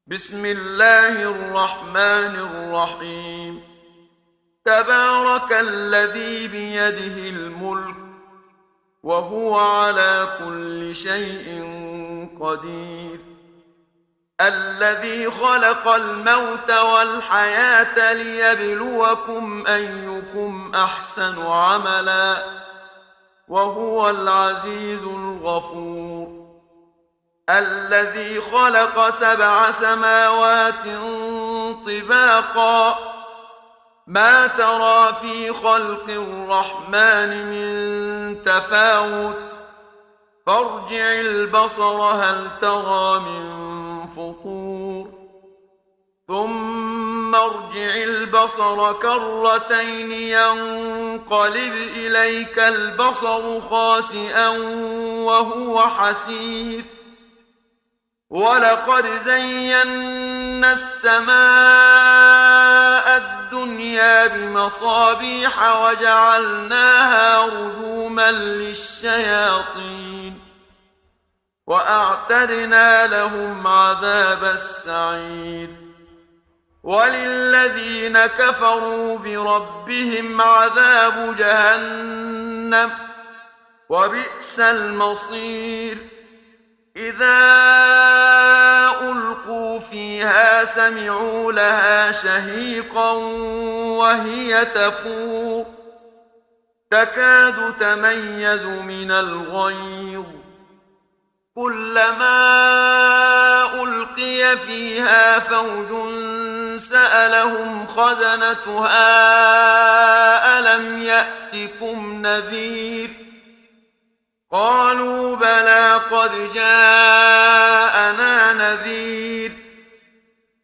بسم الله الرحمن الرحيم. تبارك الذي بيده الملك وهو على كل شيء قدير. الذي خلق الموت والحياة ليبلوكم أيكم أحسن عملا وهو العزيز الغفور. الذي خلق 7 سماوات طباقا ما ترى في خلق الرحمن من تفاوت فارجع البصر هل ترى من فطور ثم ارجع البصر كرتين ينقلب إليك البصر خاسئا وهو حسير. ولقد زينا السماء الدنيا بمصابيح وجعلناها رجوما للشياطين وأعتدنا لهم عذاب السعير. وللذين كفروا بربهم عذاب جهنم وبئس المصير. إذا ألقوا فيها سمعوا لها شهيقا وهي تفور تكاد تميز من الغيظ كلما ألقي فيها فوج سألهم خزنتها ألم يأتكم نذير قالوا بلى قد جاءنا نذير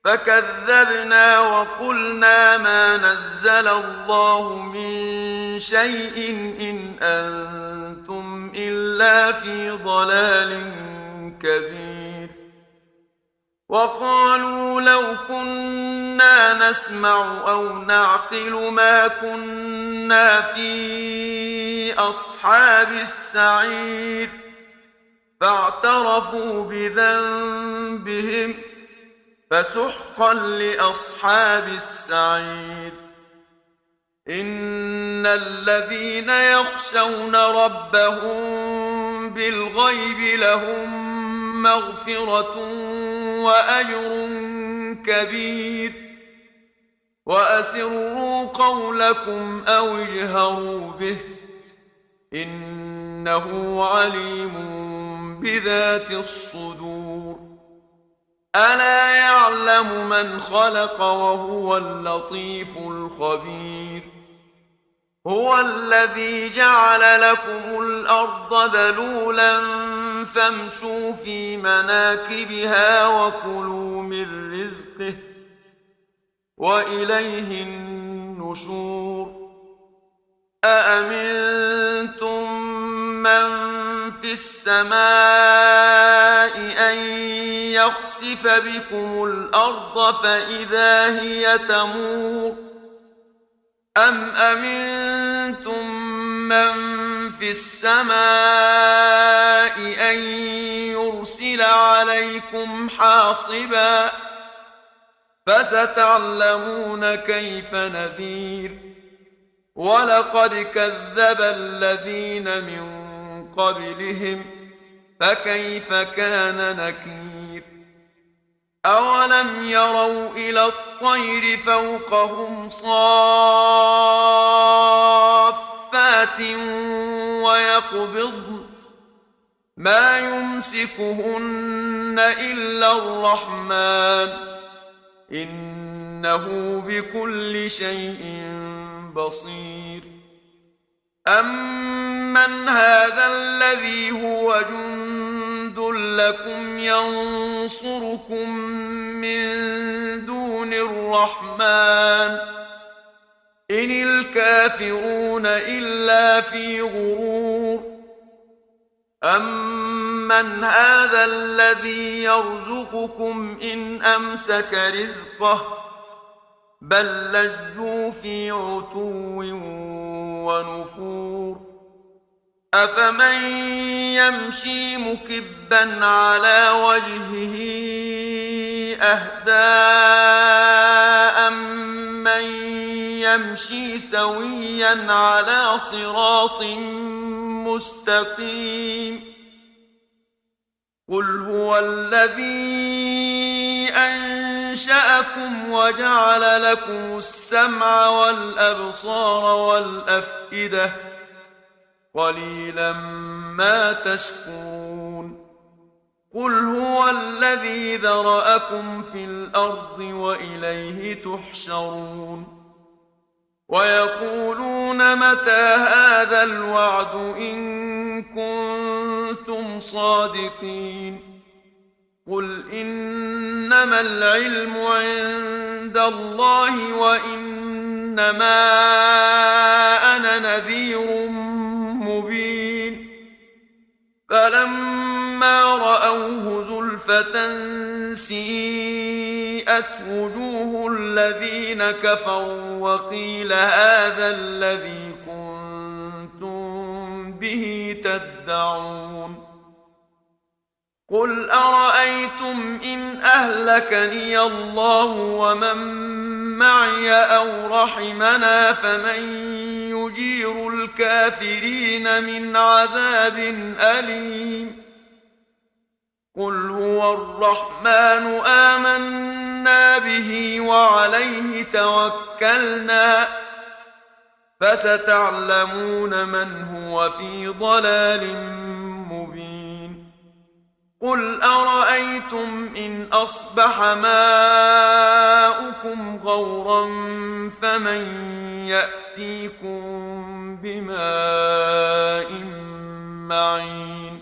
فكذبنا وقلنا ما نزل الله من شيء إن أنتم إلا في ضلال كبير. وقالوا لو كنا نسمع أو نعقل ما كنا في أصحاب السعير فاعترفوا بذنبهم فسحقا لأصحاب السعير. إن الذين يخشون ربهم بالغيب لهم مغفرة وأجر كبير. وأسروا قولكم أو اجهروا به إنه عليم بذات الصدور. ألا يعلم من خلق وهو اللطيف الخبير. هو الذي جعل لكم الأرض ذلولا فامشوا في مناكبها وكلوا من رزقه وإليه النشور. أأمنتم من في السماء أن يخسف بكم الأرض فإذا هي تمور أم أمنتم من في السماء أن يرسل عليكم حاصبا فستعلمون كيف نذير. ولقد كذب الذين من قبلهم فكيف كان نكير. أولم يروا إلى الطير فوقهم صافات ويقبضن ما يمسكهن إلا الرحمن إنه بكل شيء بصير. أمن هذا الذي هو جند لكم ينصركم من دون الرحمن إن الكافرون إلا في غرور. أمن هذا الذي يرزقكم إن أمسك رزقه بل لجوا في عتو ونفور. أفمن يمشي مكبا على وجهه أهدى أمن يمشي سويا على صراط مستقيم قل هو الذي أنشأكم وجعل لكم السمع والأبصار والأفئدة قليلا ما تشكرون قل هو الذي ذرأكم في الأرض وإليه تحشرون ويقولون متى هذا الوعد إن كنتم صادقين قل إنما العلم عند الله وإنما أنا نذير مبين فلما رأوه زلفة سيئت وجوه الذين كفروا وقيل هذا الذي كنتم به تدعون قل أرأيتم إن أهلكني الله ومن معي أو رحمنا فمن يجير الكافرين من عذاب أليم قل هو الرحمن آمنا به وعليه توكلنا فستعلمون من هو في ضلال مبين قل أرأيتم إن أصبح ماؤكم غورا فمن يأتيكم بماء معين